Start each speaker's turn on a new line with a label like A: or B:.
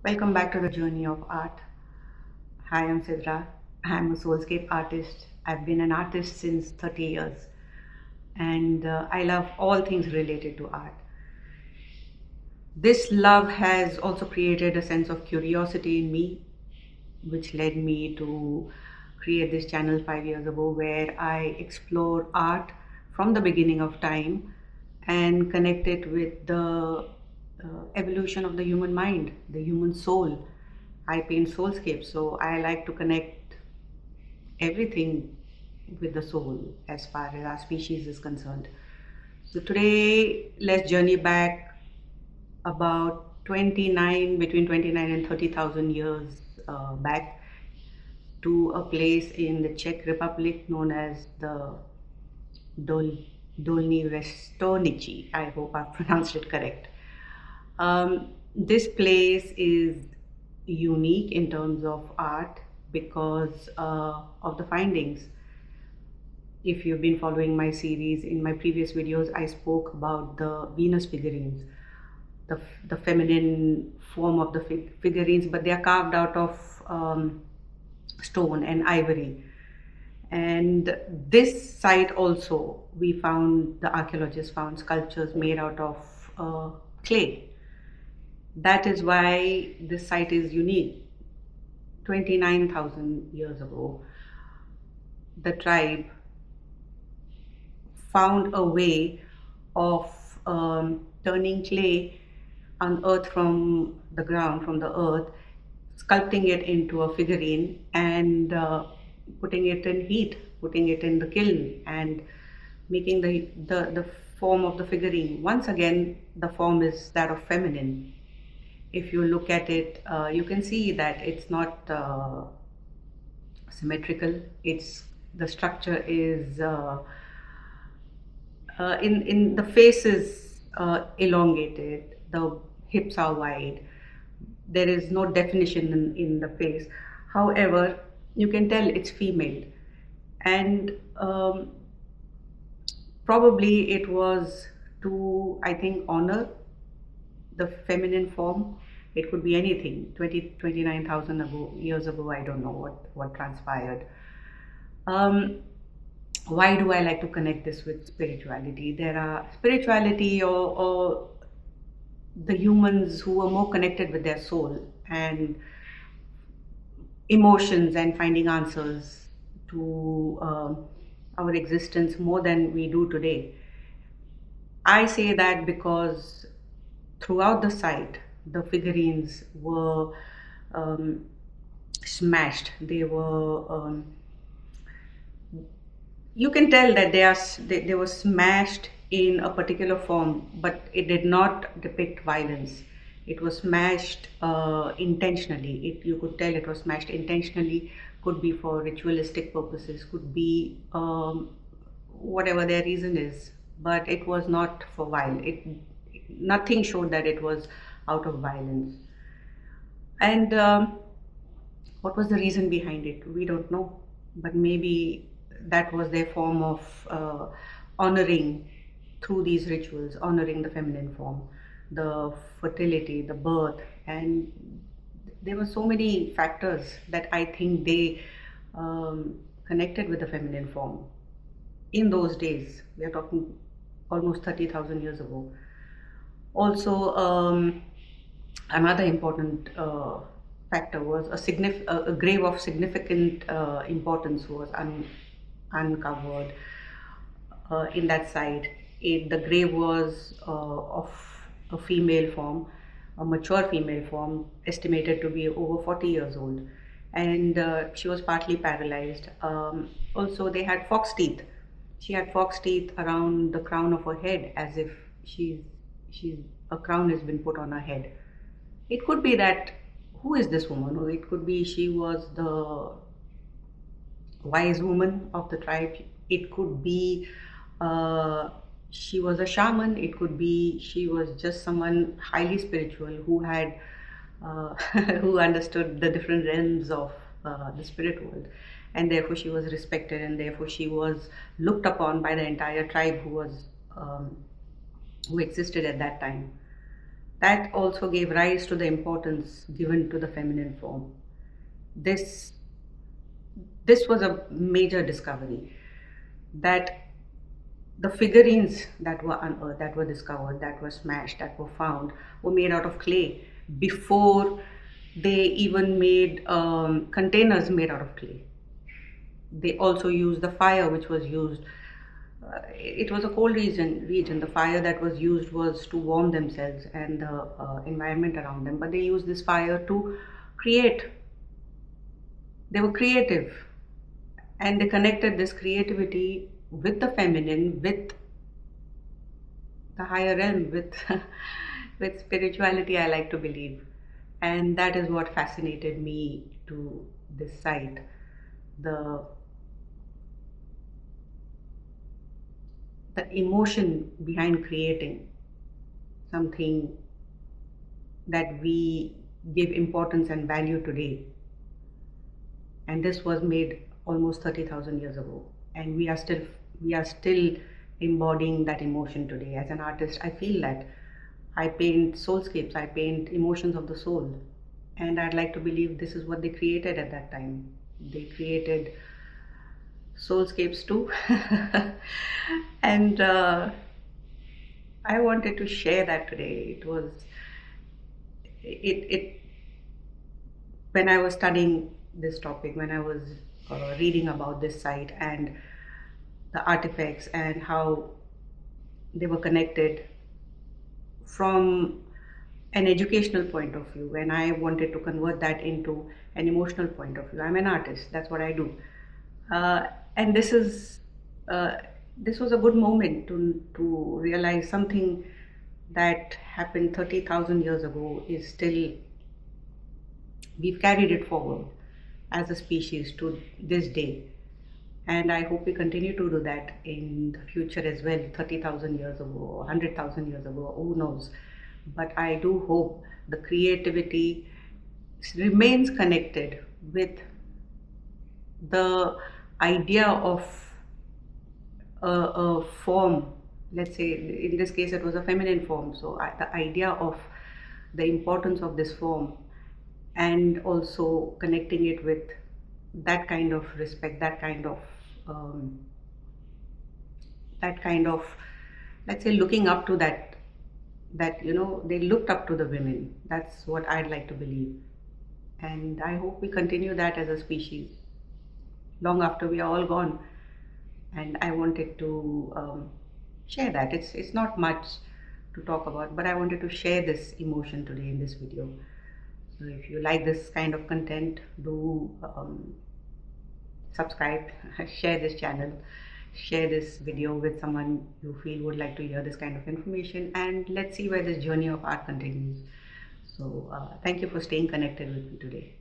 A: Welcome back to the journey of art. Hi, I'm Sidra. I'm a soulscape artist. I've been an artist since 30 years and I love all things related to art. This love has also created a sense of curiosity in me, which led me to create this channel 5 years ago where I explore art from the beginning of time and connect it with the evolution of the human mind, the human soul. I paint soulscapes, so I like to connect everything with the soul as far as our species is concerned. So today, let's journey back about 29, between 29 and 30,000 years back to a place in the Czech Republic known as the Dol, Dolní Věstonice. I hope I've pronounced it correct. This place is unique in terms of art because of the findings. If you've been following my series, in my previous videos, I spoke about the Venus figurines, the feminine form of the figurines, but they are carved out of stone and ivory. And this site also, the archaeologists found sculptures made out of clay. That is why this site is unique. 29,000 years ago, the tribe found a way of turning clay unearthed from the ground, from the earth, sculpting it into a figurine and putting it in heat, putting it in the kiln and making the form of the figurine. Once again, the form is that of feminine. If you look at it, you can see that it's not symmetrical. The structure is in the face is elongated, the hips are wide. There is no definition in the face. However, you can tell it's female, and probably it was to, I think, honor the feminine form. It could be anything. 29,000 years ago, I don't know what transpired. Why do I like to connect this with spirituality? There are spirituality or the humans who are more connected with their soul and emotions and finding answers to our existence more than we do today. I say that because throughout the site, the figurines were smashed. They were, you can tell that they were smashed in a particular form, but it did not depict violence. It was smashed intentionally. You could tell it was smashed intentionally. Could be for ritualistic purposes. Could be whatever their reason is. But it was not for violence. Nothing showed that it was out of violence. And what was the reason behind it? We don't know. But maybe that was their form of honoring through these rituals, honoring the feminine form, the fertility, the birth, and there were so many factors that I think they connected with the feminine form in those days. We are talking almost 30,000 years ago. Also, another important factor was a grave of significant importance was uncovered in that site. The grave was of a female form, a mature female form, estimated to be over 40 years old, and she was partly paralyzed. Also, they had fox teeth. She had fox teeth around the crown of her head, as if a crown has been put on her head. It could be that, who is this woman? Or it could be she was the wise woman of the tribe. It could be she was a shaman. It could be she was just someone highly spiritual who had who understood the different realms of the spirit world, and therefore she was respected, and therefore she was looked upon by the entire tribe who existed at that time. that also gave rise to the importance given to the feminine form. This was a major discovery, that the figurines that were unearthed, that were discovered, that were smashed, that were found, were made out of clay before they even made containers made out of clay. They also used the fire which was used. It was a cold region. The fire that was used was to warm themselves and the environment around them. But they used this fire to create. They were creative, and they connected this creativity with the feminine, with the higher realm, with with spirituality, I like to believe. And that is what fascinated me to this site. The emotion behind creating something that we give importance and value today. And this was made almost 30,000 years ago, and we are still embodying that emotion today. As an artist, I feel that I paint soulscapes, I paint emotions of the soul, and I'd like to believe this is what they created at that time. They created soulscapes too. And I wanted to share that today. When I was studying this topic, when I was reading about this site and the artifacts and how they were connected from an educational point of view, and I wanted to convert that into an emotional point of view. I'm an artist, that's what I do. And this was a good moment to realize something that happened 30,000 years ago is still, we've carried it forward as a species to this day. And I hope we continue to do that in the future as well, 30,000 years ago or 100,000 years ago, who knows. But I do hope the creativity remains connected with the idea of a form. Let's say in this case it was a feminine form, so the idea of the importance of this form, and also connecting it with that kind of respect, that kind of let's say looking up to that they looked up to the women. That's what I'd like to believe, and I hope we continue that as a species long after we are all gone. And I wanted to share that. It's not much to talk about, but I wanted to share this emotion today in this video. So if you like this kind of content, do subscribe, share this channel, share this video with someone you feel would like to hear this kind of information, and let's see where this journey of art continues. So thank you for staying connected with me today.